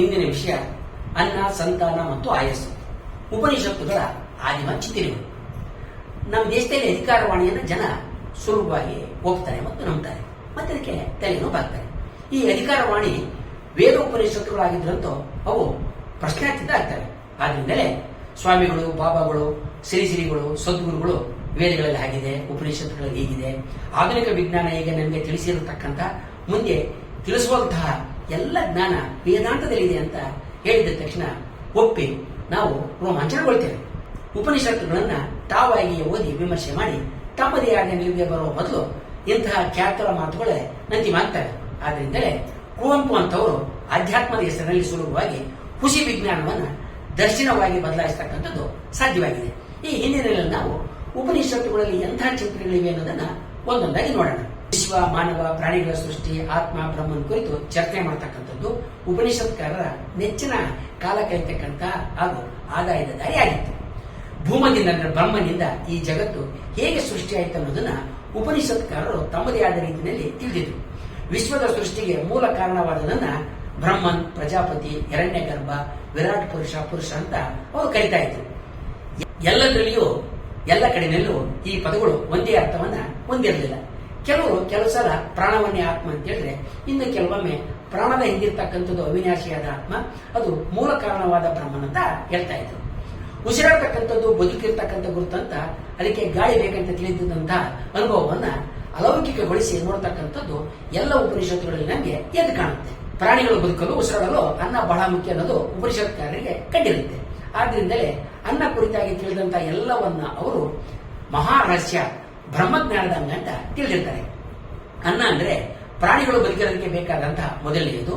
ಇಂದಿನ ವಿಷಯ ಅನ್ನ, ಸಂತಾನ ಮತ್ತು ಆಯಸ್ಸು. ಉಪನಿಷತ್ತುಗಳ ಆದಿಮ ಚಿಂತನೆಗಳು. ನಮ್ಮ ದೇಶದಲ್ಲಿ ಅಧಿಕಾರವಾಣಿಯನ್ನು ಜನ ಸುಲಭವಾಗಿ ಹೋಗ್ತಾರೆ ಮತ್ತು ನಂಬ್ತಾರೆ, ಮತ್ತೆ ಅದಕ್ಕೆ ತಲೆನೂ ಬಾಗ್ತಾರೆ. ಈ ಅಧಿಕಾರವಾಣಿ ವೇದ ಉಪನಿಷತ್ತುಗಳಾಗಿದ್ರಂತೂ ಅವು ಪ್ರಶ್ನಾತೀತ ಆಗ್ತವೆ. ಆದ್ರಿಂದಲೇ ಸ್ವಾಮಿಗಳು, ಬಾಬಾಗಳು, ಶ್ರೀಗಳು, ಸದ್ಗುರುಗಳು ವೇದಗಳಲ್ಲಿ ಆಗಿದೆ, ಉಪನಿಷತ್ತುಗಳಲ್ಲಿ ಹೀಗಿದೆ, ಆಧುನಿಕ ವಿಜ್ಞಾನ ಈಗ ನಮಗೆ ತಿಳಿಸಿರತಕ್ಕಂಥ ಮುಂದೆ ತಿಳಿಸುವಂತಹ ಎಲ್ಲ ಜ್ಞಾನ ವೇದಾಂತದಲ್ಲಿದೆ ಅಂತ ಹೇಳಿದ ತಕ್ಷಣ ಒಪ್ಪಿ ನಾವು ರೋಮಾಂಚನಗೊಳ್ತೇವೆ. ಉಪನಿಷತ್ತುಗಳನ್ನ ತಾವಾಗಿಯೇ ಓದಿ ವಿಮರ್ಶೆ ಮಾಡಿ ತಮ್ಮದೇ ಆದ ನಿಲುವಿಗೆ ಬರುವ ಮೊದಲು ಇಂತಹ ಖ್ಯಾತರ ಮಾತುಗಳೇ ಅಂತಿಮಾಗ್ತವೆ. ಆದ್ರಿಂದಲೇ ಕುವೆಂಪು ಅಂತವರು ಆಧ್ಯಾತ್ಮದ ಹೆಸರಿನಲ್ಲಿ ಸುಲಭವಾಗಿ ಹುಸಿ ವಿಜ್ಞಾನವನ್ನ ದರ್ಶನವಾಗಿ ಬದಲಾಯಿಸತಕ್ಕಂಥದ್ದು ಸಾಧ್ಯವಾಗಿದೆ. ಈ ಹಿನ್ನೆಲೆಯಲ್ಲಿ ನಾವು ಉಪನಿಷತ್ತುಗಳಲ್ಲಿ ಎಂತಹ ಚಿಂತನೆಗಳಿವೆ ಅನ್ನೋದನ್ನ ಒಂದೊಂದಾಗಿ ನೋಡೋಣ. ವಿಶ್ವ, ಮಾನವ, ಪ್ರಾಣಿಗಳ ಸೃಷ್ಟಿ, ಆತ್ಮ, ಬ್ರಹ್ಮನ್ ಕುರಿತು ಚರ್ಚೆ ಮಾಡತಕ್ಕಂಥದ್ದು ಉಪನಿಷತ್ಕಾರರ ನೆಚ್ಚಿನ ಕಾಲ ಕಳೆಯತಕ್ಕಂಥ ಹಾಗೂ ಆದಾಯದ ದಾರಿಯಾಗಿತ್ತು. ಭೂಮದಿಂದ ಅಂದ್ರೆ ಬ್ರಹ್ಮನಿಂದ ಈ ಜಗತ್ತು ಹೇಗೆ ಸೃಷ್ಟಿಯಾಯಿತು ಅನ್ನೋದನ್ನ ಉಪನಿಷತ್ಕಾರರು ತಮ್ಮದೇ ಆದ ರೀತಿಯಲ್ಲಿ ತಿಳಿದಿದ್ರು. ವಿಶ್ವದ ಸೃಷ್ಟಿಗೆ ಮೂಲ ಕಾರಣವಾದದನ್ನ ಬ್ರಹ್ಮನ್, ಪ್ರಜಾಪತಿ, ಹಿರಣ್ಯಗರ್ಭ, ವಿರಾಟ್ ಪುರುಷ ಅಂತ ಅವರು ಕರಿತಾ ಇದ್ರು. ಎಲ್ಲದರಲ್ಲಿಯೂ ಎಲ್ಲ ಕಡೆಯಲ್ಲೂ ಈ ಪದಗಳು ಒಂದೇ ಅರ್ಥವನ್ನ ಹೊಂದಿರಲಿಲ್ಲ. ಕೆಲವು ಸಲ ಪ್ರಾಣವನ್ನೇ ಆತ್ಮ ಅಂತ ಹೇಳಿದ್ರೆ, ಇನ್ನು ಕೆಲವೊಮ್ಮೆ ಪ್ರಾಣದ ಹಿಂದಿರ್ತಕ್ಕಂಥದ್ದು ಅವಿನಾಶಿಯಾದ ಆತ್ಮ, ಅದು ಮೂಲ ಕಾರಣವಾದ ಬ್ರಹ್ಮನ್ ಅಂತ ಹೇಳ್ತಾ ಇದ್ರು. ಉಸಿರಾಡ್ತಕ್ಕಂಥದ್ದು ಬದುಕಿರ್ತಕ್ಕಂಥ ಗುರುತಂತ ಅದಕ್ಕೆ ಗಾಳಿ ಬೇಕಂತ ತಿಳಿದಂತಹ ಅನುಭವವನ್ನ ಅಲೌಕಿಕಗೊಳಿಸಿ ನೋಡ್ತಕ್ಕಂಥದ್ದು ಎಲ್ಲ ಉಪನಿಷತ್ತುಗಳಲ್ಲಿ ನಮಗೆ ಎದ್ದು ಕಾಣುತ್ತೆ. ಪ್ರಾಣಿಗಳು ಬದುಕಲು, ಉಸಿರಾಡಲು ಅನ್ನ ಬಹಳ ಮುಖ್ಯ ಅನ್ನೋದು ಉಪನಿಷತ್ಕಾರರಿಗೆ ಕಂಡಿರುತ್ತೆ. ಆದ್ರಿಂದಲೇ ಅನ್ನ ಕುರಿತಾಗಿ ತಿಳಿದಂತಹ ಎಲ್ಲವನ್ನ ಅವರು ಮಹಾರಹಸ್ಯ ಬ್ರಹ್ಮಜ್ಞಾನದ ಅಂಗ ಅಂತ ತಿಳಿದಿರ್ತಾರೆ. ಅನ್ನ ಅಂದ್ರೆ ಪ್ರಾಣಿಗಳು ಬದುಕಿರೋದಕ್ಕೆ ಬೇಕಾದಂತಹ ಮೊದಲನೆಯದು.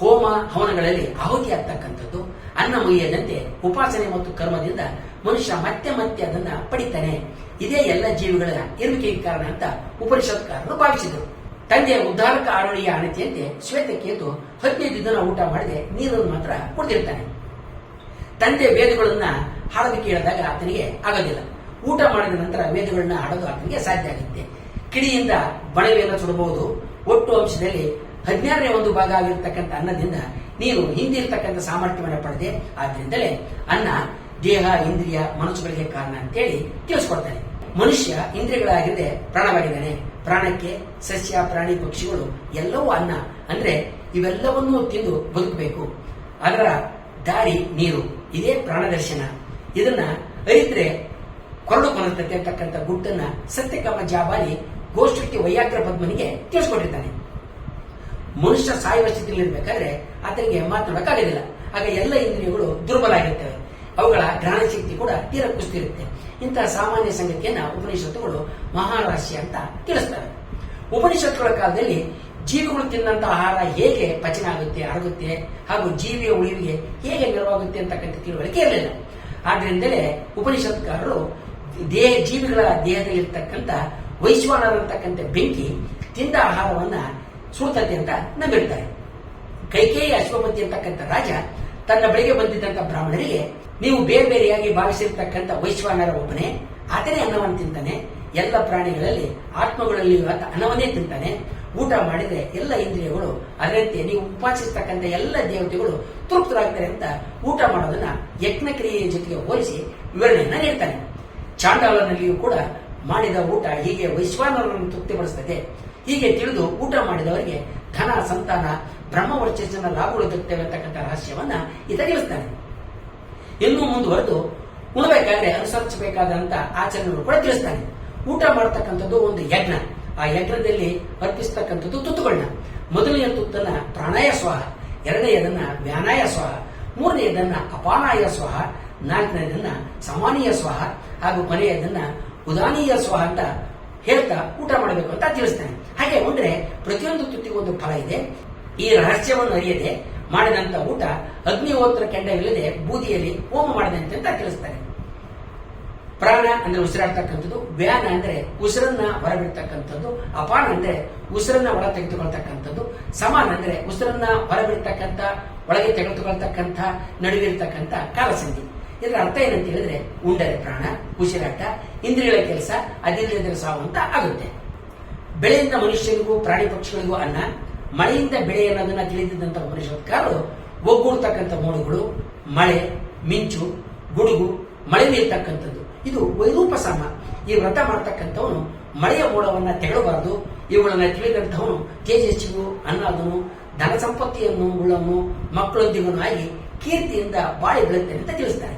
ಹೋಮ ಹವನಗಳಲ್ಲಿ ಆಹುತಿ ಆಗ್ತಕ್ಕಂಥದ್ದು. ಅನ್ನ ಮುಗಿಯದಂತೆ ಉಪಾಸನೆ ಮತ್ತು ಕರ್ಮದಿಂದ ಮನುಷ್ಯ ಮತ್ತೆ ಮತ್ತೆ ಅದನ್ನ ಪಡಿತಾನೆ. ಇದೇ ಎಲ್ಲ ಜೀವಿಗಳ ಇರುವಿಕೆಗೆ ಕಾರಣ ಅಂತ ಉಪನಿಷತ್ಕಾರರು ಭಾವಿಸಿದರು. ತಂದೆಯ ಉದ್ಧಾರಕ ಆರೋಳಿಯ ಅಣತಿಯಂತೆ ಶ್ವೇತಕೇತು 15 ದಿನ ಊಟ ಮಾಡದೆ ನೀರನ್ನು ಮಾತ್ರ ಕುಡಿದಿರ್ತಾನೆ. ತಂದೆ ವೇದಗಳನ್ನ ಹಾಡೋದಕ್ಕೆ ಹೇಳಿದಾಗ ಆತನಿಗೆ ಆಗೋದಿಲ್ಲ. ಊಟ ಮಾಡಿದ ನಂತರ ವೇದಗಳನ್ನ ಹಾಡೋದು ಆತನಿಗೆ ಸಾಧ್ಯ ಆಗುತ್ತೆ. ಕಿಡಿಯಿಂದ ಬಣವೆಯನ್ನು ಸುಡಬಹುದು. ಒಟ್ಟು ಅಂಶದಲ್ಲಿ 16ನೇ 1 ಭಾಗ ಆಗಿರ್ತಕ್ಕಂಥ ಅನ್ನದಿಂದ ನೀನು ಹಿಂದಿರ್ತಕ್ಕಂಥ ಸಾಮರ್ಥ್ಯವನ್ನು ಪಡೆದೆ. ಆದ್ರಿಂದಲೇ ಅನ್ನ ದೇಹ, ಇಂದ್ರಿಯ, ಮನಸ್ಸುಗಳಿಗೆ ಕಾರಣ ಅಂತೇಳಿ ತಿಳಿಸ್ಕೊಡ್ತಾನೆ. ಮನುಷ್ಯ ಇಂದ್ರಿಯಗಳಾಗಿರದೆ ಪ್ರಾಣವಾಗಿದ್ದಾನೆ. ಪ್ರಾಣಕ್ಕೆ ಸಸ್ಯ, ಪ್ರಾಣಿ, ಪಕ್ಷಿಗಳು ಎಲ್ಲವೂ ಅನ್ನ ಅಂದ್ರೆ ಇವೆಲ್ಲವನ್ನೂ ತಿಂದು ಬದುಕಬೇಕು. ಅದರ ದಾರಿ ನೀರು. ಇದೇ ಪ್ರಾಣದರ್ಶನ. ಇದನ್ನ ಅರಿತ್ರೆ ಕೊರಡು ಕೊನರ್ತತೆ ಅಂತಕ್ಕಂಥ ಗುಟ್ಟನ್ನ ಸತ್ಯಕಾಮ ಜಾಬಾಲಿ ಗೋಷ್ಠಿ ವೈಯಾಗ್ರ ಪದ್ಮನಿಗೆ ತಿಳಿಸ್ಕೊಟ್ಟಿರ್ತಾನೆ. ಮನುಷ್ಯ ಸಾಯುವ ಸ್ಥಿತಿಯಲ್ಲಿರ್ಬೇಕಾದ್ರೆ ಆತನಿಗೆ ಮಾತನಾಡಕ್ಕಾಗೋದಿಲ್ಲ. ಆಗ ಎಲ್ಲ ಇಂದ್ರಿಯಗಳು ದುರ್ಬಲ ಆಗಿರ್ತವೆ. ಅವುಗಳ ಗ್ರಹಣ ಶಕ್ತಿ ಕೂಡ ತೀರ ಕುಸಿದಿರುತ್ತೆ. ಇಂತಹ ಸಾಮಾನ್ಯ ಸಂಗತಿಯನ್ನ ಉಪನಿಷತ್ತುಗಳು ಮಹಾರಹಸ್ಯ ಅಂತ ತಿಳಿಸ್ತವೆ. ಉಪನಿಷತ್ತುಗಳ ಕಾಲದಲ್ಲಿ ಜೀವಿಗಳು ತಿನ್ನಂತ ಆಹಾರ ಹೇಗೆ ಪಚನ ಆಗುತ್ತೆ, ಅರಗುತ್ತೆ ಹಾಗೂ ಜೀವಿಯ ಉಳಿವಿಗೆ ಹೇಗೆ ನೆರವಾಗುತ್ತೆ ಅಂತಕ್ಕಂಥ ತಿಳುವಳಿಕೆ ಇರಲಿಲ್ಲ. ಆದ್ರಿಂದಲೇ ಉಪನಿಷತ್ಕಾರರು ಜೀವಿಗಳ ದೇಹದಲ್ಲಿರ್ತಕ್ಕಂಥ ವೈಶ್ವಾನರ ಅಂತಕ್ಕಂಥ ಬೆಂಕಿ ತಿಂದ ಆಹಾರವನ್ನ ಸುಡ್ತತೆ ಅಂತ ನಂಬಿರ್ತಾರೆ. ಕೈಕೇಯಿ ಅಶ್ವಪತಿ ಅಂತಕ್ಕಂಥ ರಾಜ ತನ್ನ ಬಳಿಗೆ ಬಂದಿದ್ದಂತ ಬ್ರಾಹ್ಮಣರಿಗೆ, ನೀವು ಬೇರೆ ಬೇರೆಯಾಗಿ ಭಾವಿಸಿರ್ತಕ್ಕಂಥ ವೈಶ್ವಾನರ ಒಬ್ಬನೇ, ಆತನೇ ಅನ್ನವನ್ನು ತಿಂತಾನೆ, ಎಲ್ಲ ಪ್ರಾಣಿಗಳಲ್ಲಿ ಆತ್ಮಗಳಲ್ಲಿ ಅನ್ನವನ್ನೇ ತಿಂತಾನೆ. ಊಟ ಮಾಡಿದ್ರೆ ಎಲ್ಲ ಇಂದ್ರಿಯಗಳು ಅದರಂತೆ ನೀವು ಉಪಾಸಿಸ್ತಕ್ಕಂಥ ಎಲ್ಲ ದೇವತೆಗಳು ತೃಪ್ತರಾಗ್ತಾರೆ ಅಂತ ಊಟ ಮಾಡೋದನ್ನ ಯಜ್ಞಕ್ರಿಯೆಯ ಜೊತೆಗೆ ಹೋಲಿಸಿ ವಿವರಣೆಯನ್ನ ನೀಡ್ತಾನೆ. ಚಾಂಡಾಲನಲ್ಲಿಯೂ ಕೂಡ ಮಾಡಿದ ಊಟ ಹೀಗೆ ವೈಶ್ವಾನರನ್ನು ತೃಪ್ತಿಪಡಿಸುತ್ತದೆ. ಹೀಗೆ ತಿಳಿದು ಊಟ ಮಾಡಿದವರಿಗೆ ಧನ, ಸಂತಾನ, ಬ್ರಹ್ಮವರ್ಚಸ್ಸಿನ ಲಾಭಗಳು ದೊರೆಯುತ್ತವೆ ಅಂತಕ್ಕಂಥ ರಹಸ್ಯವನ್ನ ಈತ ತಿಳಿಸ್ತಾನೆ. ಇನ್ನೂ ಮುಂದುವರೆದು ಉಣಬೇಕಾದ್ರೆ ಅನುಸರಿಸಬೇಕಾದಂತ ಆಚರಣೆಗಳು ಕೂಡ ತಿಳಿಸ್ತಾನೆ. ಊಟ ಮಾಡತಕ್ಕಂಥದ್ದು ಒಂದು ಯಜ್ಞ. ಆ ಯಜ್ಞದಲ್ಲಿ ಅರ್ಪಿಸತಕ್ಕಂಥದ್ದು ತುತ್ತುಗಳನ್ನ. ಮೊದಲನೆಯ ತುತ್ತನ್ನ ಪ್ರಾಣಾಯ ಸ್ವಾಹ, ಎರಡನೆಯದನ್ನ ವ್ಯಾನಾಯ ಸ್ವಾಹ, ಮೂರನೆಯದನ್ನ ಅಪಾನಾಯ ಸ್ವಾಹ, ನಾಲ್ಕನೆಯದನ್ನ ಸಮಾನೀಯ ಸ್ವಾಹ ಹಾಗೂ ಕೊನೆಯದನ್ನ ಉದಾನೀಯ ಸ್ವಾಹ ಅಂತ ಹೇಳ್ತಾ ಊಟ ಮಾಡಬೇಕು ಅಂತ ತಿಳಿಸ್ತಾನೆ. ಹಾಗೆ ಉಂಡ್ರೆ ಪ್ರತಿಯೊಂದು ತುತ್ತಿಗೂ ಒಂದು ಫಲ ಇದೆ. ಈ ರಹಸ್ಯವನ್ನು ಅರಿಯದೆ ಮಾಡಿದಂತ ಊಟ ಅಗ್ನಿಹೋತ್ರ ಕೆಂಡವಿಲ್ಲದೆ ಬೂದಿಯಲ್ಲಿ ಹೋಮ ಮಾಡದಂತೆ ಅಂತ ತಿಳಿಸ್ತಾರೆ. ಪ್ರಾಣ ಅಂದ್ರೆ ಉಸಿರಾಡ್ತಕ್ಕಂಥದ್ದು, ವ್ಯಾನ ಅಂದ್ರೆ ಉಸಿರನ್ನ ಹೊರಬಿಡ್ತಕ್ಕಂಥದ್ದು, ಅಪಾನ ಅಂದ್ರೆ ಉಸಿರನ್ನ ಒಳ ತೆಗೆದುಕೊಳ್ತಕ್ಕಂಥದ್ದು, ಸಮಾನ ಅಂದ್ರೆ ಉಸಿರನ್ನ ಹೊರಬಿಡ್ತಕ್ಕಂಥ ಒಳಗೆ ತೆಗೆದುಕೊಳ್ತಕ್ಕಂಥ ನಡುವಿರ್ತಕ್ಕಂಥ ಕಾಲಸಂಧಿ. ಇದರ ಅರ್ಥ ಏನಂತ ಹೇಳಿದ್ರೆ, ಉಂಡರೆ ಪ್ರಾಣ, ಉಸಿರಾಟ, ಇಂದ್ರಿಯಗಳ ಕೆಲಸ, ಅದಿಲ್ಲದ್ರೆ ಸಾವು ಅಂತ ಆಗುತ್ತೆ. ಬೆಳೆಯಿಂದ ಮನುಷ್ಯರಿಗೂ ಪ್ರಾಣಿ ಪಕ್ಷಿಗಳಿಗೂ ಅನ್ನ, ಮಳೆಯಿಂದ ಬೆಳೆ ಅನ್ನೋದನ್ನ ತಿಳಿದಿದ್ದಂತ ಉಪನಿಷತ್ಕಾರರು ಒಗ್ಗೂಡ್ತಕ್ಕಂಥ ಮೋಡಗಳು, ಮಳೆ, ಮಿಂಚು, ಗುಡುಗು, ಮಳೆ ಬೀಳ್ತಕ್ಕಂಥದ್ದು ಇದು ವೈರೂಪ ಸಾಮ. ಈ ವ್ರತ ಮಾಡ್ತಕ್ಕಂಥವನು ಮಳೆಯ ಮೋಡವನ್ನ ತೆಗಳಬಾರದು. ಇವುಗಳನ್ನ ತಿಳಿದಂತಹವನು ತೇಜಸ್ವಿಯು, ಅನ್ನಾದನು, ಧನ ಸಂಪತ್ತಿಯನ್ನು ಉಳ್ಳವನು, ಮಕ್ಕಳೊಂದಿಗೂ ಆಗಿ ಕೀರ್ತಿಯಿಂದ ಬಾಳಿ ಬೆಳುತ್ತೇನೆ ಅಂತ ತಿಳಿಸ್ತಾರೆ.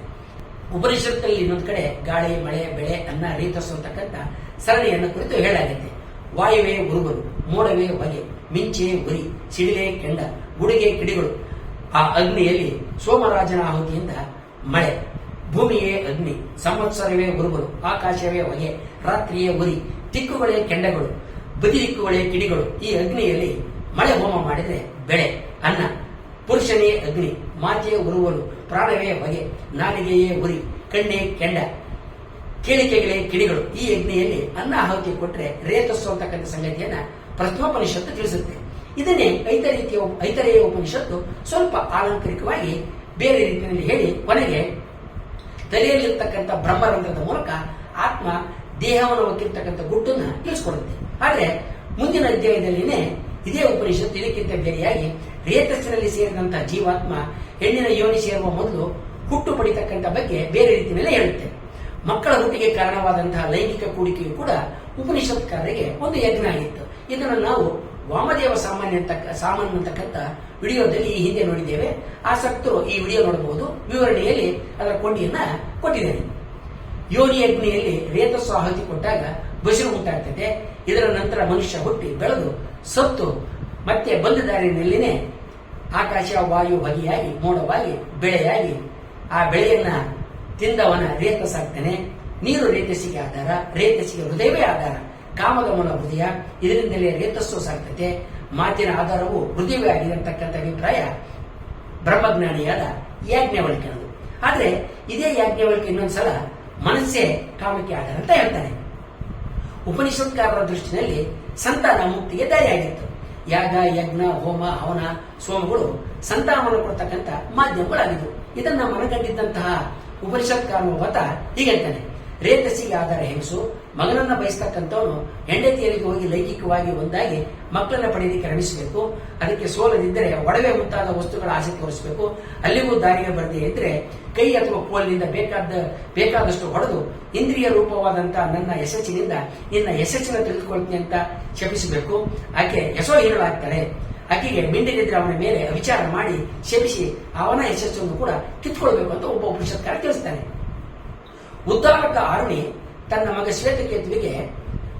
ಉಪನಿಷತ್ತಲ್ಲಿ ಇನ್ನೊಂದು ಕಡೆ ಗಾಳಿ, ಮಳೆ, ಬೆಳೆ, ಅನ್ನ, ರೇತಸ್ಸು ಅಂತಕ್ಕಂಥ ಸರಣಿಯನ್ನು ಕುರಿತು ಹೇಳಲಾಗಿದೆ. ವಾಯುವೇ ಉರುಗಲು, ಮೋಡವೇ ಹೊಗೆ, ಮಿಂಚೆ ಉರಿ, ಸಿಡಿಲೆ ಕೆಂಡ, ಗುಡಿಗೆ ಕಿಡಿಗಳು. ಆ ಅಗ್ನಿಯಲ್ಲಿ ಸೋಮರಾಜನ ಆಹುತಿಯಿಂದ ಮಳೆ, ಭೂಮಿಯೇ ಅಗ್ನಿ, ಸಂವತ್ಸರವೇ ಉರುಗಲು, ಆಕಾಶವೇ ಹೊಗೆ, ರಾತ್ರಿಯೇ ಉರಿ, ದಿಕ್ಕುಗಳೇ ಕೆಂಡಗಳು, ಬದಿ ದಿಕ್ಕುಗಳೇ ಕಿಡಿಗಳು. ಈ ಅಗ್ನಿಯಲ್ಲಿ ಮಳೆ ಹೋಮ ಮಾಡಿದರೆ ಬೆಳೆ, ಅನ್ನ, ಪುರುಷನೇ ಅಗ್ನಿ, ಮಾತೆಯೇ ಉರುವಲು, ಪ್ರಾಣವೇ ಹೊಗೆ, ನಾಲಿಗೆಯೇ ಉರಿ, ಕಣ್ಣೇ ಕೆಂಡ, ಕೇಳಿಕೆಗಳೇ ಕಿಡಿಗಳು. ಈ ಅಗ್ನಿಯಲ್ಲಿ ಅನ್ನ ಆಹುತಿ ಕೊಟ್ಟರೆ ರೇತಸ್ಸು ಅಂತಕ್ಕಂಥ ಸಂಗತಿಯನ್ನ ಪ್ರಥಮೋಪನಿಷತ್ತು ತಿಳಿಸುತ್ತೆ. ಇದನ್ನೇ ಐತರೇಯ ಉಪನಿಷತ್ತು ಸ್ವಲ್ಪ ಆಲಂಕಾರಿಕವಾಗಿ ಬೇರೆ ರೀತಿಯಲ್ಲಿ ಹೇಳಿ ಕೊನೆಗೆ ತಲೆಯಲ್ಲಿರ್ತಕ್ಕಂಥ ಬ್ರಹ್ಮರಂಧ್ರದ ಮೂಲಕ ಆತ್ಮ ದೇಹವನ್ನು ಒಕ್ಕಿರ್ತಕ್ಕಂಥ ಗುಟ್ಟನ್ನ ತಿಳಿಸ್ಕೊಡುತ್ತೆ. ಆದ್ರೆ ಮುಂದಿನ ಅಧ್ಯಾಯದಲ್ಲಿನೇ ಇದೇ ಉಪನಿಷತ್ತು ಇದಕ್ಕಿಂತ ಬೇರೆಯಾಗಿ ರೇತಸ್ಸಿನಲ್ಲಿ ಸೇರಿದಂತಹ ಜೀವಾತ್ಮ ಹೆಣ್ಣಿನ ಯೋನಿ ಸೇರುವ ಮೊದಲು ಹುಟ್ಟು ಪಡಿತಕ್ಕಂಥ ಬಗ್ಗೆ ಬೇರೆ ರೀತಿಯಲ್ಲೇ ಹೇಳುತ್ತೆ. ಮಕ್ಕಳ ಹುಟ್ಟಿಗೆ ಕಾರಣವಾದಂತಹ ಲೈಂಗಿಕ ಕೂಡಿಕೆಯು ಕೂಡ ಉಪನಿಷತ್ಕಾರರಿಗೆ ಒಂದು ಯಜ್ಞ ಆಗಿತ್ತು. ಇದನ್ನು ನಾವು ವಾಮದೇವ ಸಾಮಾನ್ಯ ಅಂತಕ್ಕಂಥ ವಿಡಿಯೋದಲ್ಲಿ ಈ ಹಿಂದೆ ನೋಡಿದ್ದೇವೆ. ಆಸಕ್ತರು ಈ ವಿಡಿಯೋ ನೋಡಬಹುದು. ವಿವರಣೆಯಲ್ಲಿ ಅದರ ಕೊಂಡಿಯನ್ನ ಕೊಟ್ಟಿದ್ದೇನೆ. ಯೋನಿ ಅಗ್ನಿಯಲ್ಲಿ ರೇತಸ್ಸು ಆಹುತಿ ಕೊಟ್ಟಾಗ ಬಸಿರು ಉಂಟಾಗ್ತದೆ. ಇದರ ನಂತರ ಮನುಷ್ಯ ಹುಟ್ಟಿ ಬೆಳೆದು ಸತ್ತು ಮತ್ತೆ ಬಂದ ದಾರಿನಲ್ಲಿನೇ ಆಕಾಶ, ವಾಯು, ಹೊಗೆಯಾಗಿ, ಮೋಡವಾಗಿ, ಬೆಳೆಯಾಗಿ ಆ ಬೆಳೆಯನ್ನ ತಿಂದವನ ರೇತಸ್ಸಾಗ್ತಾನೆ. ನೀರು ರೇತಸ್ಸಿಗೆ ಆಧಾರ, ರೇತಸ್ಸಿಗೆ ಹೃದಯವೇ ಆಧಾರ. ಕಾಮದವನ ಹೃದಯ, ಇದರಿಂದಲೇ ರೇತಸ್ಸು ಸಾಗ್ತತೆ. ಮಾತಿನ ಆಧಾರವು ಹೃದಯವೇ ಆಗಿದೆ ಅಂತಕ್ಕಂಥ ಅಭಿಪ್ರಾಯ ಬ್ರಹ್ಮಜ್ಞಾನಿಯಾದ ಯಾಜ್ಞವಲ್ಕ್ಯನದು. ಆದ್ರೆ ಇದೇ ಯಾಜ್ಞವಲ್ಕ್ಯ ಇನ್ನೊಂದ್ಸಲ ಮನಸ್ಸೇ ಕಾಮಕ್ಕೆ ಆಧಾರ ಅಂತ ಹೇಳ್ತಾನೆ. ಉಪನಿಷತ್ಕಾರರ ದೃಷ್ಟಿನಲ್ಲಿ ಸಂತಾನ ಮುಕ್ತಿಗೆ ದಾರಿಯಾಗಿತ್ತು. ಯಾಗ, ಯಜ್ಞ, ಹೋಮ, ಹವನ, ಸೋಮಗಳು ಸಂತಾನವನ್ನು ಕೊಡ್ತಕ್ಕಂಥ ಮಾಧ್ಯಮಗಳಾಗಿದ್ದವು. ಇದನ್ನ ಮನಗಂಡಿದ್ದಂತಹ ಉಪನಿಷತ್ಕಾರನ ಮತ ಹೀಗೆಂತಾನೆ: ರೇತಸ್ಸಿಗೆ ಆಧಾರ ಹೆಂಗಸು. ಮಗನನ್ನ ಬಯಸ್ತಕ್ಕಂಥವನು ಹೆಂಡತಿಯರಿಗೆ ಹೋಗಿ ಲೈಂಗಿಕವಾಗಿ ಒಂದಾಗಿ ಮಕ್ಕಳನ್ನ ಪಡೆಯಲಿಕ್ಕೆ ರಮಿಸಬೇಕು. ಅದಕ್ಕೆ ಸೋಲದಿದ್ದರೆ ಒಡವೆ ಮುಂತಾದ ವಸ್ತುಗಳ ಆಸೆ ತೋರಿಸಬೇಕು. ಅಲ್ಲಿಗೂ ದಾರಿಗೆ ಬರದೇ ಇದ್ರೆ ಕೈ ಅಥವಾ ಕೋಲಿನಿಂದ ಬೇಕಾದಷ್ಟು ಹೊಡೆದು ಇಂದ್ರಿಯ ರೂಪವಾದಂತಹ ನನ್ನ ಯಶಸ್ಸಿನಿಂದ ನಿನ್ನ ಯಶಸ್ಸಿನ ತಿಳಿದುಕೊಳ್ತೀನಿ ಅಂತ ಶಪಿಸಬೇಕು. ಆಕೆ ಯಶೋಹೀನಳಾಗ್ತಾಳೆ. ಆಕೆಗೆ ಮಿಂಡಿದ್ರೆ ಅವನ ಮೇಲೆ ವಿಚಾರ ಮಾಡಿ ಶಪಿಸಿ ಅವನ ಯಶಸ್ಸನ್ನು ಕೂಡ ಕಿತ್ಕೊಳ್ಬೇಕು ಅಂತ ಒಬ್ಬ ಉಪನಿಷತ್ಕಾರ ತಿಳಿಸ್ತಾನೆ. ಉದ್ದಾಲಕ ಆರುಣಿ ತನ್ನ ಮಗ ಶ್ವೇತಕೇತುವಿಗೆ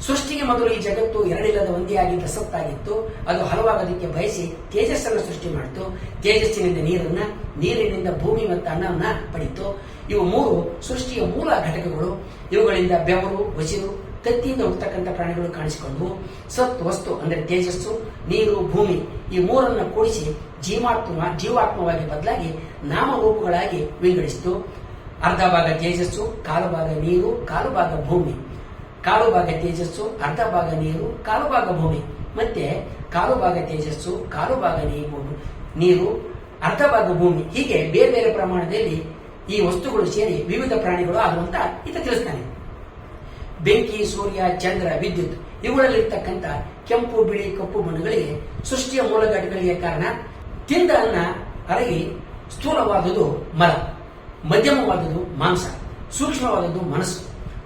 ಸೃಷ್ಟಿಗೆ ಮೊದಲು ಈ ಜಗತ್ತು ಎರಡಿಲ್ಲದ ಒಂದಿಯಾಗಿದ್ದ ಸತ್ತಾಗಿತ್ತು. ಅದು ಹಲವಾಗೋದಕ್ಕೆ ಬಯಸಿ ತೇಜಸ್ಸನ್ನು ಸೃಷ್ಟಿ ಮಾಡಿತು. ತೇಜಸ್ಸಿನಿಂದ ನೀರನ್ನ, ನೀರಿನಿಂದ ಭೂಮಿ ಮತ್ತು ಅನ್ನವನ್ನ ಪಡಿತು. ಇವು ಮೂರು ಸೃಷ್ಟಿಯ ಮೂಲ ಘಟಕಗಳು. ಇವುಗಳಿಂದ ಬೆವರು, ಹಸಿರು, ಕತ್ತಿಯಿಂದ ಹುಟ್ಟತಕ್ಕಂಥ ಪ್ರಾಣಿಗಳು ಕಾಣಿಸಿಕೊಂಡವು. ಸತ್ ವಸ್ತು ಅಂದರೆ ತೇಜಸ್ಸು, ನೀರು, ಭೂಮಿ ಈ ಮೂರನ್ನು ಕೂಡಿಸಿ ಜೀವಾತ್ಮವಾಗಿ ಬದಲಾಗಿ ನಾಮರೂಪಗಳಾಗಿ ವಿಂಗಡಿಸಿತು. ಅರ್ಧ ಭಾಗ ತೇಜಸ್ಸು, ಕಾಲು ಭಾಗ ನೀರು, ಕಾಲು ಭಾಗ ಭೂಮಿ. ಕಾಲು ಭಾಗ ತೇಜಸ್ಸು, ಅರ್ಧ ಭಾಗ ನೀರು, ಕಾಲು ಭಾಗ ಭೂಮಿ. ಮತ್ತೆ ಕಾಲು ಭಾಗ ತೇಜಸ್ಸು, ಕಾಲು ಭಾಗ ನೀರು, ಅರ್ಧ ಭಾಗ ಭೂಮಿ. ಹೀಗೆ ಬೇರೆ ಬೇರೆ ಪ್ರಮಾಣದಲ್ಲಿ ಈ ವಸ್ತುಗಳು ಸೇರಿ ವಿವಿಧ ಪ್ರಾಣಿಗಳು ಆಗುವಂತ ಈತ ತಿಳಿಸ್ತಾನೆ. ಬೆಂಕಿ, ಸೂರ್ಯ, ಚಂದ್ರ, ವಿದ್ಯುತ್ ಇವುಗಳಲ್ಲಿರ್ತಕ್ಕಂಥ ಕೆಂಪು, ಬಿಳಿ, ಕಪ್ಪು ಬಣ್ಣಗಳಿಗೆ ಸೃಷ್ಟಿಯ ಮೂಲ ಘಟಕಗಳಿಗೆ ಕಾರಣ. ತಿಂದ ಅನ್ನ ಅರಗಿ ಸ್ಥೂಲವಾದುದು ಮಲ, ಮಧ್ಯಮವಾದುದು ಮಾಂಸ, ಸೂಕ್ಷ್ಮವಾದದ್ದು ಮನಸ್ಸು.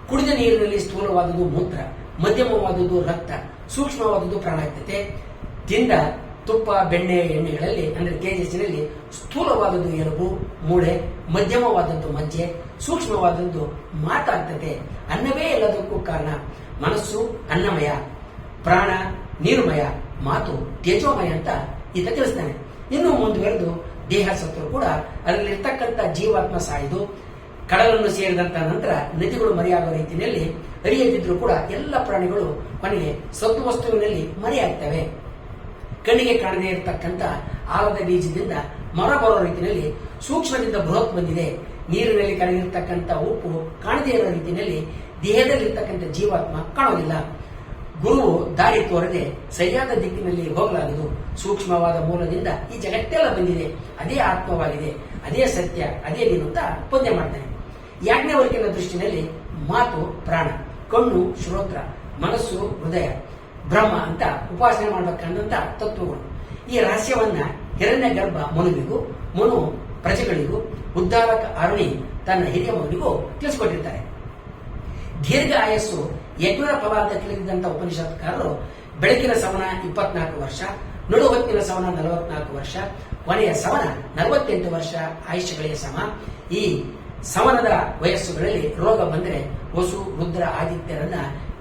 ಕುಡಿದ ನೀರಿನಲ್ಲಿ ಸ್ಥೂಲವಾದುದು ಮೂತ್ರ, ಮಧ್ಯಮವಾದುದು ರಕ್ತ, ಸೂಕ್ಷ್ಮವಾದುದು ಪ್ರಾಣಾಗ್ತತೆ. ತಿಂದ ತುಪ್ಪ, ಬೆಣ್ಣೆ, ಎಣ್ಣೆಗಳಲ್ಲಿ ಅಂದರೆ ತೇಜಸ್ಸಿನಲ್ಲಿ ಸ್ಥೂಲವಾದದ್ದು ಎಲುಬು, ಮೂಳೆ, ಮಧ್ಯಮವಾದದ್ದು ಮಜ್ಜೆ, ಸೂಕ್ಷ್ಮವಾದದ್ದು ಮಾತಾಗ್ತತೆ. ಅನ್ನವೇ ಎಲ್ಲದಕ್ಕೂ ಕಾರಣ. ಮನಸ್ಸು ಅನ್ನಮಯ, ಪ್ರಾಣ ನೀರುಮಯ, ಮಾತು ತೇಜೋಮಯ ಅಂತ ಈತ ತಿಳಿಸ್ತಾನೆ. ಇನ್ನು ಮುಂದುವರೆದು ದೇಹ ಸತ್ರು ಕೂಡ ಅದರಲ್ಲಿರ್ತಕ್ಕಂಥ ಜೀವಾತ್ಮ ಸಾಯ್ದು ಕಡಲನ್ನು ಸೇರಿದಂತ ನಂತರ ನದಿಗಳು ಮರೆಯಾಗುವ ರೀತಿಯಲ್ಲಿ ಅರಿಯದಿದ್ರು ಕೂಡ ಎಲ್ಲ ಪ್ರಾಣಿಗಳು ಕೊನೆಗೆ ಸತ್ತು ವಸ್ತುವಿನಲ್ಲಿ ಮರೆಯಾಗ್ತವೆ. ಕಣ್ಣಿಗೆ ಕಾಣದೇ ಇರತಕ್ಕಂಥ ಆಲದ ಬೀಜದಿಂದ ಮರ ಬರೋ ರೀತಿಯಲ್ಲಿ ಸೂಕ್ಷ್ಮದಿಂದ ಬೃಹತ್ ಬಂದಿದೆ. ನೀರಿನಲ್ಲಿ ಕರಗಿರ್ತಕ್ಕಂಥ ಉಪ್ಪು ಕಾಣದೇ ಇರೋ ರೀತಿಯಲ್ಲಿ ದೇಹದಲ್ಲಿರ್ತಕ್ಕಂಥ ಜೀವಾತ್ಮ ಕಾಣೋದಿಲ್ಲ. ಗುರುವು ದಾರಿ ತೋರದೆ ಸರಿಯಾದ ದಿಕ್ಕಿನಲ್ಲಿ ಹೋಗಲಾಗದು. ಸೂಕ್ಷ್ಮವಾದ ಮೂಲದಿಂದ ಈ ಜಗತ್ತೆಲ್ಲ ಬಂದಿದೆ. ಅದೇ ಆತ್ಮವಾಗಿದೆ, ಅದೇ ಸತ್ಯ, ಅದೇ ನೀನು ಅಂತ ಪದ್ಯ ಮಾಡ್ತಾನೆ. ಯಾಜ್ಞವಲ್ಕ್ಯನ ದೃಷ್ಟಿನಲ್ಲಿ ಮಾತು ಪ್ರಾಣ, ಕಣ್ಣು ಶ್ರೋತ್ರ, ಮನಸ್ಸು ಹೃದಯ, ಬ್ರಹ್ಮ ಅಂತ ಉಪಾಸನೆ ಮಾಡಬೇಕಂದಂತ ತತ್ವಗಳು. ಈ ರಹಸ್ಯವನ್ನ ಹಿರಣ್ಯ ಗರ್ಭ ಮನುವಿಗೂ ಮನು ಪ್ರಜೆಗಳಿಗೂ ಉದ್ಧಾರಕ ಅರುಣಿ ತನ್ನ ಹಿರಿಯ ಮಗನಿಗೂ ತಿಳಿಸಿಕೊಟ್ಟಿರ್ತಾರೆ. ದೀರ್ಘ ಆಯಸ್ಸು ಯಜ್ಞದ ಫಲ ಅಂತ ತಿಳಿದಿದ್ದಂಥ ಉಪನಿಷತ್ಕಾರರು ಬೆಳಕಿನ ಸವನ 24 ವರ್ಷ, ನಡುಹೊತ್ತಿನ ಸವನ 44 ವರ್ಷ, ಕೊನೆಯ ಸವನ 48 ವರ್ಷ ಆಯುಷ್ಯಗಳಿಗೆ ಸಮ. ಈ ಸವನದ ವಯಸ್ಸುಗಳಲ್ಲಿ ರೋಗ ಬಂದರೆ ವಸು, ರುದ್ರ, ಆದಿತ್ಯರನ್ನ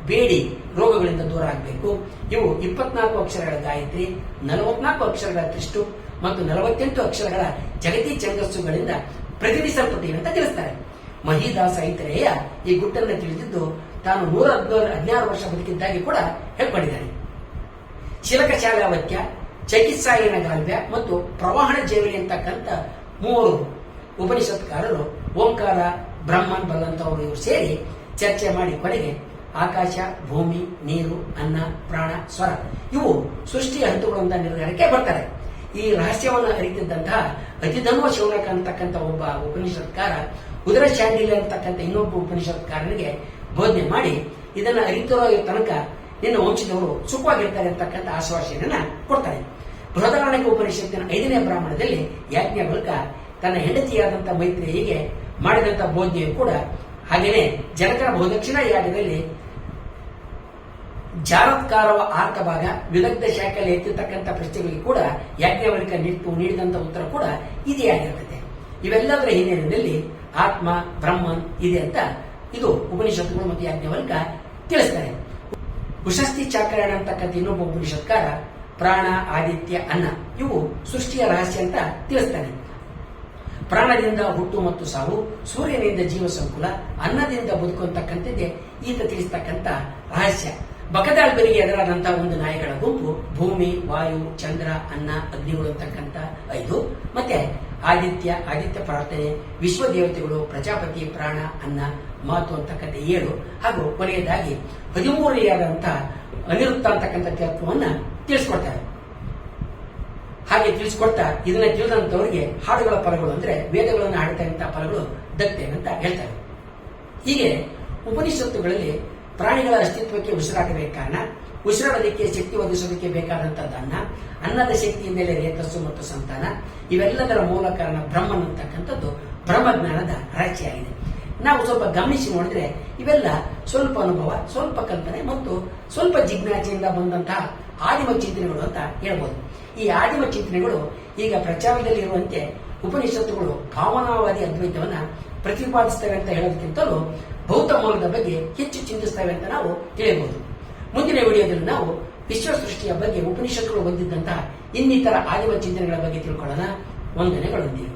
ಬೇಡಿ ರೋಗಗಳಿಂದ ದೂರ ಆಗಬೇಕು. ಇವು 24 ಅಕ್ಷರಗಳ ಗಾಯತ್ರಿ, 44 ಅಕ್ಷರಗಳ ತ್ರಿಷ್ಟು ಮತ್ತು 48 ಅಕ್ಷರಗಳ ಜಗತಿ ಛಂದಸ್ಸುಗಳಿಂದ ಪ್ರತಿನಿಧಿಸಲ್ಪಟ್ಟಿವೆ ಅಂತ ತಿಳಿಸ್ತಾರೆ. ಮಹಿದಾಸ ಐತರೇಯ ಈ ಗುಟ್ಟನ್ನು ತಿಳಿದಿದ್ದು ತಾನು 116 ವರ್ಷ ಬದುಕಿದ್ದಾಗಿ ಕೂಡ ಹೇಳ್ಕೊಂಡಿದ್ದಾನೆ. ಶಿಲಕ ಶಾಲಾವತ್ಯ, ಚಿಕಿತ್ಸಾಯನ ಗಾಲ್ವ್ಯ ಮತ್ತು ಪ್ರವಾಹಣ ಜೇವಲಿ ಅಂತಕ್ಕಂಥ 3 ಉಪನಿಷತ್ಕಾರರು ಓಂಕಾರ, ಬ್ರಹ್ಮನ್ ಬಲ್ಲಂತವರು ಇವರು ಸೇರಿ ಚರ್ಚೆ ಮಾಡಿ ಕೊನೆಗೆ ಆಕಾಶ, ಭೂಮಿ, ನೀರು, ಅನ್ನ, ಪ್ರಾಣ, ಸ್ವರ ಇವು ಸೃಷ್ಟಿಯ ಹಂತಗಳು ಅಂತ ನಿರ್ಧಾರಕ್ಕೆ ಬರ್ತಾರೆ. ಈ ರಹಸ್ಯವನ್ನು ಅರಿತಿದ್ದಂತಹ ಅತಿಧನ್ವ ಶೌನಕ ಅಂತಕ್ಕಂಥ ಒಬ್ಬ ಉಪನಿಷತ್ಕಾರ ಉದರ ಶಾಂಡಿಲ್ಯ ಅಂತಕ್ಕಂಥ ಇನ್ನೊಬ್ಬ ಉಪನಿಷತ್ಕಾರನಿಗೆ ಬೋಧನೆ ಮಾಡಿ ಇದನ್ನ ಅರಿತಿರೋ ತನಕ ನಿನ್ನ ವಂಶದವರು ಸುಖವಾಗಿರ್ತಾರೆ ಅಂತಕ್ಕಂಥ ಆಶ್ವಾಸನೆಯನ್ನ ಕೊಡ್ತಾರೆ. ಬೃಹದಾರಣ್ಯಕ ಉಪನಿಷತ್ತಿನ 5ನೇ ಬ್ರಾಹ್ಮಣದಲ್ಲಿ ಯಾಜ್ಞವಲ್ಕ ತನ್ನ ಹೆಂಡತಿಯಾದಂಥ ಮೈತ್ರೇಯಿಗೆ ಮಾಡಿದಂಥ ಬೋಧನೆಯು ಕೂಡ ಹಾಗೇನೆ ಜನಕನ ಬಹುದಕ್ಷಿಣ ಯಾಗದಲ್ಲಿ ಜಾರತ್ಕಾರವ ಆರ್ಕ ಭಾಗ ವಿದಗ್ಧ ಶಾಖೆಯಲ್ಲಿ ಎತ್ತಿರ್ತಕ್ಕಂಥ ಪ್ರಶ್ನೆಗಳಿಗೆ ಕೂಡ ಯಾಜ್ಞವಲ್ಕ ನೀಡಿದಂಥ ಉತ್ತರ ಕೂಡ ಇದೇ ಆಗಿರ್ತದೆ. ಇವೆಲ್ಲದರ ಹಿನ್ನೆಲೆಯಲ್ಲಿ ಆತ್ಮ ಬ್ರಹ್ಮನ್ ಇದೆ ಅಂತ ಇದು ಉಪನಿಷತ್ತುಗಳು ಮತ್ತು ಯಾಜ್ಞವಲ್ಕ ತಿಳಿಸ್ತಾರೆ. ಉಷಸ್ತಿ ಚಾಕ್ರಾಯಣ ಅಂತಕ್ಕಂಥ ಇನ್ನೊಬ್ಬ ಉಪನಿಷತ್ಕಾರ ಪ್ರಾಣ, ಆದಿತ್ಯ, ಅನ್ನ ಇವು ಸೃಷ್ಟಿಯ ರಹಸ್ಯ ಅಂತ ತಿಳಿಸ್ತಾನೆ. ಪ್ರಾಣದಿಂದ ಹುಟ್ಟು ಮತ್ತು ಸಾವು, ಸೂರ್ಯನಿಂದ ಜೀವ ಸಂಕುಲ, ಅನ್ನದಿಂದ ಬದುಕು ಅಂತಕ್ಕಂಥದ್ದೇ ಈತ ತಿಳಿಸ್ತಕ್ಕಂಥ ರಹಸ್ಯ. ಬಕದಾಳ್ಬರಿಗೆ ಎದುರಾದಂತಹ ಒಂದು ನಾಯಿಗಳ ಗುಂಪು ಭೂಮಿ, ವಾಯು, ಚಂದ್ರ, ಅನ್ನ, ಅಗ್ನಿಗಳು ಅಂತಕ್ಕಂಥ 5, ಮತ್ತೆ ಆದಿತ್ಯ ಪ್ರಾರ್ಥನೆ, ವಿಶ್ವದೇವತೆಗಳು, ಪ್ರಜಾಪತಿ, ಪ್ರಾಣ, ಅನ್ನ, ಮಾತು ಅಂತಕ್ಕಂಥ 7 ಹಾಗೂ ಕೊನೆಯದಾಗಿ 13ನೆಯಾದಂತಹ ಅನಿರುದ್ಧ ಅಂತಕ್ಕಂಥ ತತ್ವವನ್ನ ತಿಳಿಸ್ಕೊಡ್ತಾರೆ. ಹಾಗೆ ತಿಳಿಸ್ಕೊಡ್ತಾ ಇದನ್ನ ತಿಳಿದಂತವರಿಗೆ ಹಾಡುಗಳ ಫಲಗಳು ಅಂದ್ರೆ ವೇದಗಳನ್ನು ಹಾಡ್ತಕ್ಕಂಥ ಫಲಗಳು ದಕ್ತೇವೆ ಅಂತ ಹೇಳ್ತಾರೆ. ಹೀಗೆ ಉಪನಿಷತ್ತುಗಳಲ್ಲಿ ಪ್ರಾಣಿಗಳ ಅಸ್ತಿತ್ವಕ್ಕೆ ಉಸಿರಾಟವೇ ಕಾರಣ, ಉಸಿರಾಡೋದಕ್ಕೆ ಶಕ್ತಿ ಒದಗಿಸೋದಕ್ಕೆ ಬೇಕಾದಂತದ್ದು ಅನ್ನದ ಶಕ್ತಿಯ ಮೇಲೆ ರೇತಸ್ಸು ಮತ್ತು ಸಂತಾನ, ಇವೆಲ್ಲದರ ಮೂಲ ಕಾರಣ ಬ್ರಹ್ಮನ್ ಅಂತಕ್ಕಂಥದ್ದು ಬ್ರಹ್ಮಜ್ಞಾನದ ರಹಸ್ಯ ಆಗಿದೆ. ನಾವು ಸ್ವಲ್ಪ ಗಮನಿಸಿ ನೋಡಿದ್ರೆ ಇವೆಲ್ಲ ಸ್ವಲ್ಪ ಅನುಭವ, ಸ್ವಲ್ಪ ಕಲ್ಪನೆ ಮತ್ತು ಸ್ವಲ್ಪ ಜಿಜ್ಞಾಸೆಯಿಂದ ಬಂದಂತಹ ಆದಿಮ ಚಿಂತನೆಗಳು ಅಂತ ಹೇಳ್ಬೋದು. ಈ ಆದಿಮ ಚಿಂತನೆಗಳು ಈಗ ಪ್ರಚಾರದಲ್ಲಿ ಇರುವಂತೆ ಉಪನಿಷತ್ತುಗಳು ಭಾವನಾವಾದಿ ಅದ್ವೈತವನ್ನ ಪ್ರತಿಪಾದಿಸ್ತವೆ ಅಂತ ಹೇಳೋದಕ್ಕಿಂತಲೂ ಭೌತ ಮೂಲದ ಬಗ್ಗೆ ಹೆಚ್ಚು ಚಿಂತಿಸ್ತವೆ ಅಂತ ನಾವು ತಿಳಿಯಬಹುದು. ಮುಂದಿನ ವಿಡಿಯೋದಲ್ಲಿ ನಾವು ವಿಶ್ವ ಸೃಷ್ಟಿಯ ಬಗ್ಗೆ ಉಪನಿಷತ್ತುಗಳು ಹೊಂದಿದ್ದಂತಹ ಇನ್ನಿತರ ಆದಿಮ ಚಿಂತನೆಗಳ ಬಗ್ಗೆ ತಿಳ್ಕೊಳ್ಳೋಣ. ವಂದನೆಗಳೊಂದಿಗೆ.